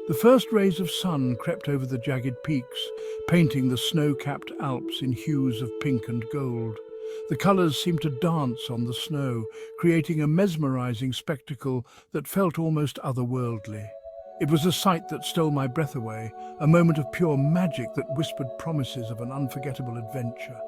The first rays of sun crept over the jagged peaks, painting the snow-capped Alps in hues of pink and gold. The colours seemed to dance on the snow, creating a mesmerising spectacle that felt almost otherworldly. It was a sight that stole my breath away, a moment of pure magic that whispered promises of an unforgettable adventure.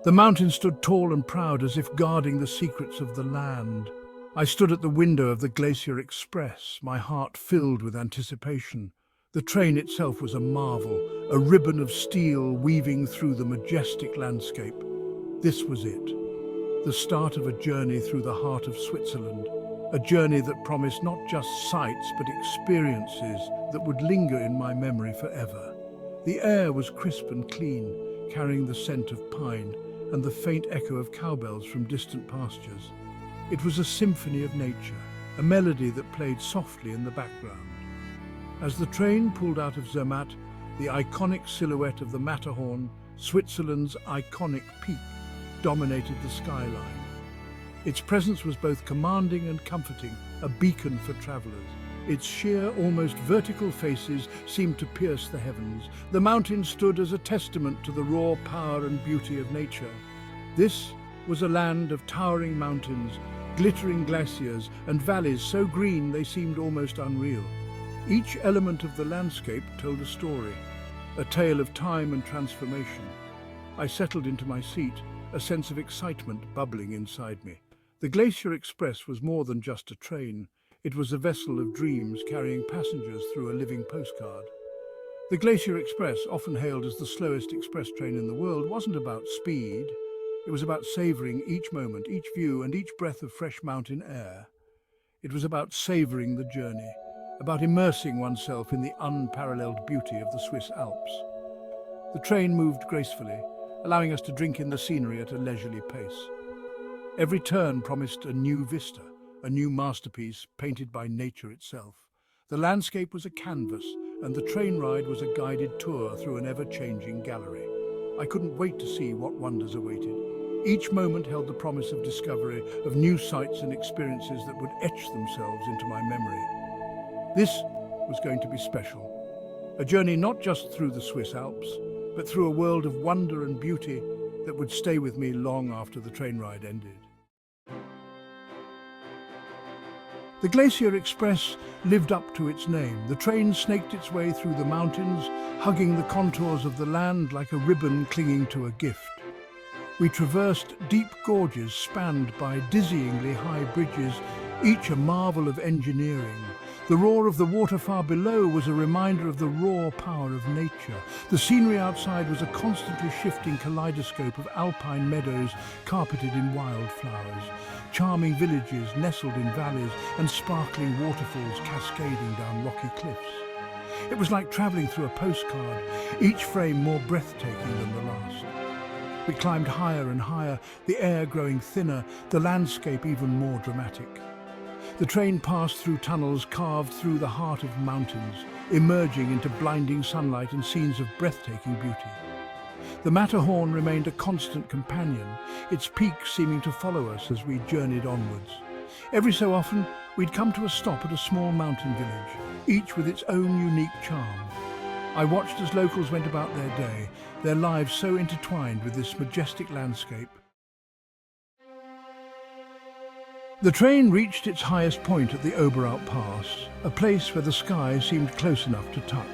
The mountain stood tall and proud, as if guarding the secrets of the land. I stood at the window of the Glacier Express, my heart filled with anticipation. The train itself was a marvel, a ribbon of steel weaving through the majestic landscape. This was it, the start of a journey through the heart of Switzerland, a journey that promised not just sights but experiences that would linger in my memory forever. The air was crisp and clean, carrying the scent of pine and the faint echo of cowbells from distant pastures. It was a symphony of nature, a melody that played softly in the background. As the train pulled out of Zermatt, the iconic silhouette of the Matterhorn, Switzerland's iconic peak, dominated the skyline. Its presence was both commanding and comforting, a beacon for travellers. Its sheer, almost vertical faces seemed to pierce the heavens. The mountain stood as a testament to the raw power and beauty of nature. This was a land of towering mountains, glittering glaciers, and valleys so green they seemed almost unreal. Each element of the landscape told a story, a tale of time and transformation. I settled into my seat, a sense of excitement bubbling inside me. The Glacier Express was more than just a train. It was a vessel of dreams carrying passengers through a living postcard. The Glacier Express, often hailed as the slowest express train in the world, wasn't about speed. It was about savouring each moment, each view, and each breath of fresh mountain air. It was about savouring the journey, about immersing oneself in the unparalleled beauty of the Swiss Alps. The train moved gracefully, allowing us to drink in the scenery at a leisurely pace. Every turn promised a new vista, a new masterpiece painted by nature itself. The landscape was a canvas, and the train ride was a guided tour through an ever-changing gallery. I couldn't wait to see what wonders awaited. Each moment held the promise of discovery, of new sights and experiences that would etch themselves into my memory. This was going to be special. A journey not just through the Swiss Alps, but through a world of wonder and beauty that would stay with me long after the train ride ended. The Glacier Express lived up to its name. The train snaked its way through the mountains, hugging the contours of the land like a ribbon clinging to a gift. We traversed deep gorges spanned by dizzyingly high bridges, each a marvel of engineering. The roar of the water far below was a reminder of the raw power of nature. The scenery outside was a constantly shifting kaleidoscope of alpine meadows carpeted in wildflowers, charming villages nestled in valleys, and sparkling waterfalls cascading down rocky cliffs. It was like travelling through a postcard, each frame more breathtaking than the last. We climbed higher and higher, the air growing thinner, the landscape even more dramatic. The train passed through tunnels carved through the heart of mountains, emerging into blinding sunlight and scenes of breathtaking beauty. The Matterhorn remained a constant companion, its peaks seeming to follow us as we journeyed onwards. Every so often, we'd come to a stop at a small mountain village, each with its own unique charm. I watched as locals went about their day, their lives so intertwined with this majestic landscape. The train reached its highest point at the Oberalp Pass, a place where the sky seemed close enough to touch.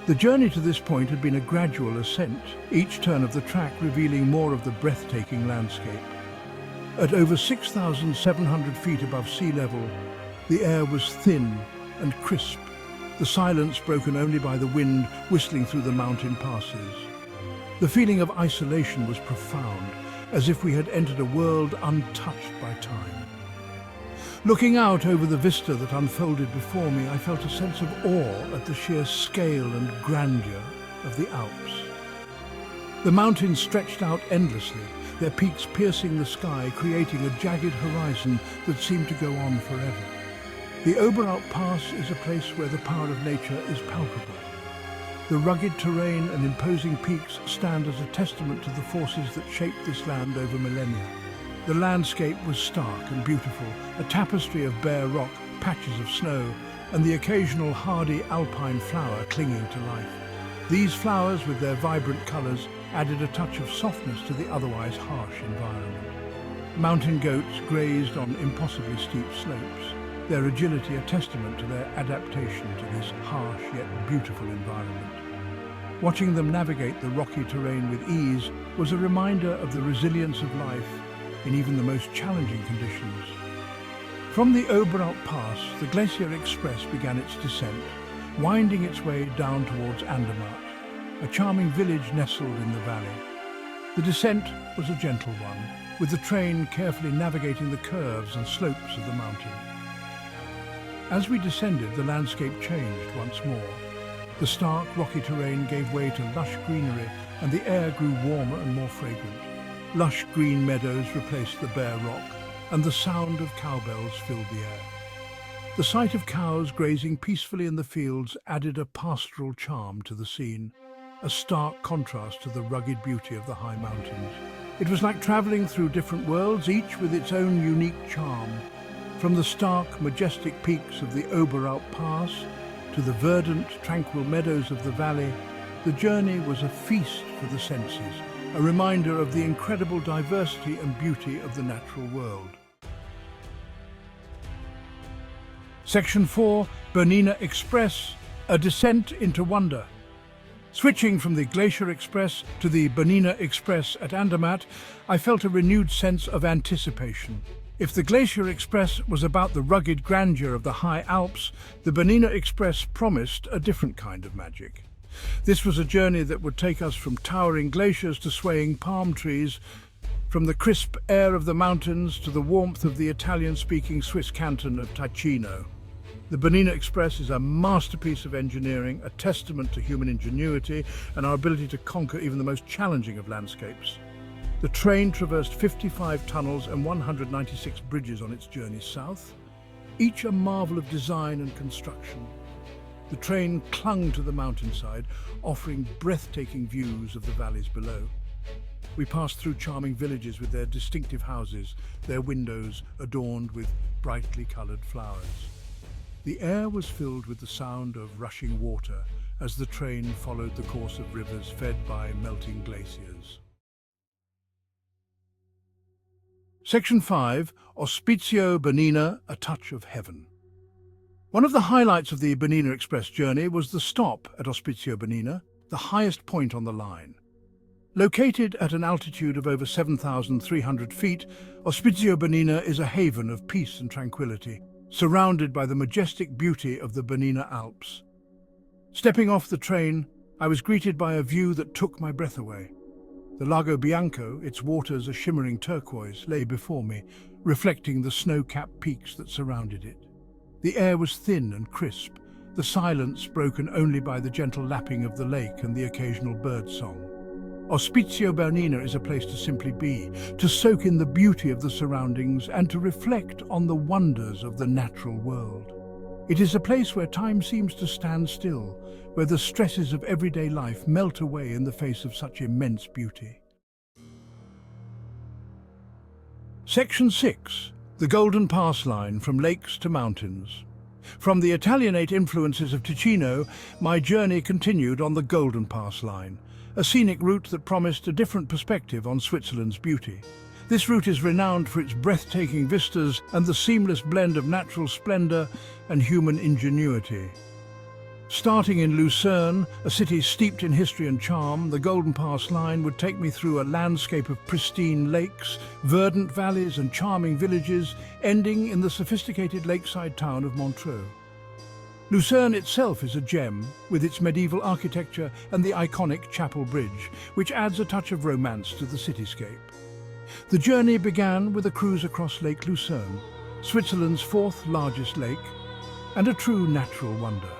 The journey to this point had been a gradual ascent, each turn of the track revealing more of the breathtaking landscape. At over 6,700 feet above sea level, the air was thin and crisp, the silence broken only by the wind whistling through the mountain passes. The feeling of isolation was profound, as if we had entered a world untouched by time. Looking out over the vista that unfolded before me, I felt a sense of awe at the sheer scale and grandeur of the Alps. The mountains stretched out endlessly, their peaks piercing the sky, creating a jagged horizon that seemed to go on forever. The Oberalp Pass is a place where the power of nature is palpable. The rugged terrain and imposing peaks stand as a testament to the forces that shaped this land over millennia. The landscape was stark and beautiful, a tapestry of bare rock, patches of snow, and the occasional hardy alpine flower clinging to life. These flowers, with their vibrant colours, added a touch of softness to the otherwise harsh environment. Mountain goats grazed on impossibly steep slopes, their agility a testament to their adaptation to this harsh yet beautiful environment. Watching them navigate the rocky terrain with ease was a reminder of the resilience of life in even the most challenging conditions. From the Oberalp Pass, the Glacier Express began its descent, winding its way down towards Andermatt, a charming village nestled in the valley. The descent was a gentle one, with the train carefully navigating the curves and slopes of the mountain. As we descended, the landscape changed once more. The stark, rocky terrain gave way to lush greenery, and the air grew warmer and more fragrant. Lush green meadows replaced the bare rock, and the sound of cowbells filled the air. The sight of cows grazing peacefully in the fields added a pastoral charm to the scene, a stark contrast to the rugged beauty of the high mountains. It was like travelling through different worlds, each with its own unique charm. From the stark, majestic peaks of the Oberalp Pass to the verdant, tranquil meadows of the valley, the journey was a feast for the senses, a reminder of the incredible diversity and beauty of the natural world. Section 4, Bernina Express, a descent into wonder. Switching from the Glacier Express to the Bernina Express at Andermatt, I felt a renewed sense of anticipation. If the Glacier Express was about the rugged grandeur of the high Alps, the Bernina Express promised a different kind of magic. This was a journey that would take us from towering glaciers to swaying palm trees, from the crisp air of the mountains to the warmth of the Italian-speaking Swiss canton of Ticino. The Bernina Express is a masterpiece of engineering, a testament to human ingenuity and our ability to conquer even the most challenging of landscapes. The train traversed 55 tunnels and 196 bridges on its journey south, each a marvel of design and construction. The train clung to the mountainside, offering breathtaking views of the valleys below. We passed through charming villages with their distinctive houses, their windows adorned with brightly coloured flowers. The air was filled with the sound of rushing water as the train followed the course of rivers fed by melting glaciers. Section 5, Ospizio Bernina, a touch of heaven. One of the highlights of the Bernina Express journey was the stop at Ospizio Bernina, the highest point on the line. Located at an altitude of over 7,300 feet, Ospizio Bernina is a haven of peace and tranquility, surrounded by the majestic beauty of the Bernina Alps. Stepping off the train, I was greeted by a view that took my breath away. The Lago Bianco, its waters a shimmering turquoise, lay before me, reflecting the snow-capped peaks that surrounded it. The air was thin and crisp, the silence broken only by the gentle lapping of the lake and the occasional bird song. Ospizio Bernina is a place to simply be, to soak in the beauty of the surroundings and to reflect on the wonders of the natural world. It is a place where time seems to stand still, where the stresses of everyday life melt away in the face of such immense beauty. Section 6. The GoldenPass Line, from lakes to mountains. From the Italianate influences of Ticino, my journey continued on the GoldenPass Line, a scenic route that promised a different perspective on Switzerland's beauty. This route is renowned for its breathtaking vistas and the seamless blend of natural splendor and human ingenuity. Starting in Lucerne, a city steeped in history and charm, the GoldenPass Line would take me through a landscape of pristine lakes, verdant valleys and charming villages, ending in the sophisticated lakeside town of Montreux. Lucerne itself is a gem, with its medieval architecture and the iconic Chapel Bridge, which adds a touch of romance to the cityscape. The journey began with a cruise across Lake Lucerne, Switzerland's fourth largest lake, and a true natural wonder.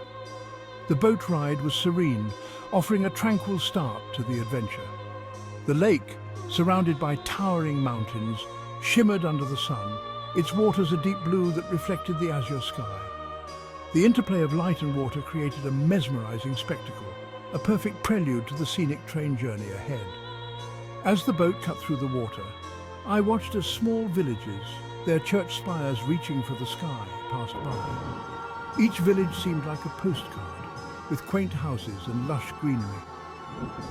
The boat ride was serene, offering a tranquil start to the adventure. The lake, surrounded by towering mountains, shimmered under the sun, its waters a deep blue that reflected the azure sky. The interplay of light and water created a mesmerizing spectacle, a perfect prelude to the scenic train journey ahead. As the boat cut through the water, I watched as small villages, their church spires reaching for the sky, passed by. Each village seemed like a postcard, with quaint houses and lush greenery.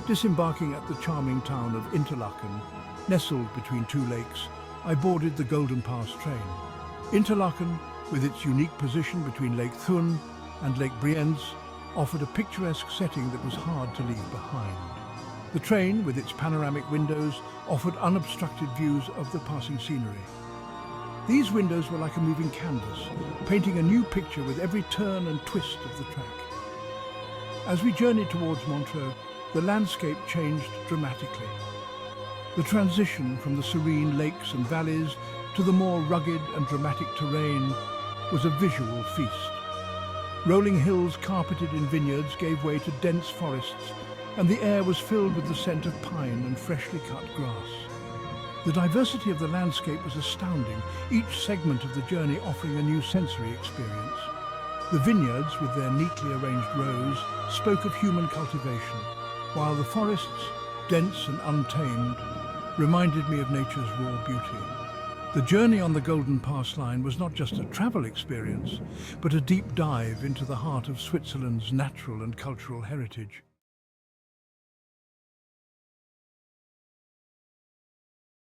Disembarking at the charming town of Interlaken, nestled between two lakes, I boarded the GoldenPass train. Interlaken, with its unique position between Lake Thun and Lake Brienz, offered a picturesque setting that was hard to leave behind. The train, with its panoramic windows, offered unobstructed views of the passing scenery. These windows were like a moving canvas, painting a new picture with every turn and twist of the track. As we journeyed towards Montreux, the landscape changed dramatically. The transition from the serene lakes and valleys to the more rugged and dramatic terrain was a visual feast. Rolling hills carpeted in vineyards gave way to dense forests, and the air was filled with the scent of pine and freshly cut grass. The diversity of the landscape was astounding, each segment of the journey offering a new sensory experience. The vineyards, with their neatly arranged rows, spoke of human cultivation, while the forests, dense and untamed, reminded me of nature's raw beauty. The journey on the GoldenPass Line was not just a travel experience, but a deep dive into the heart of Switzerland's natural and cultural heritage.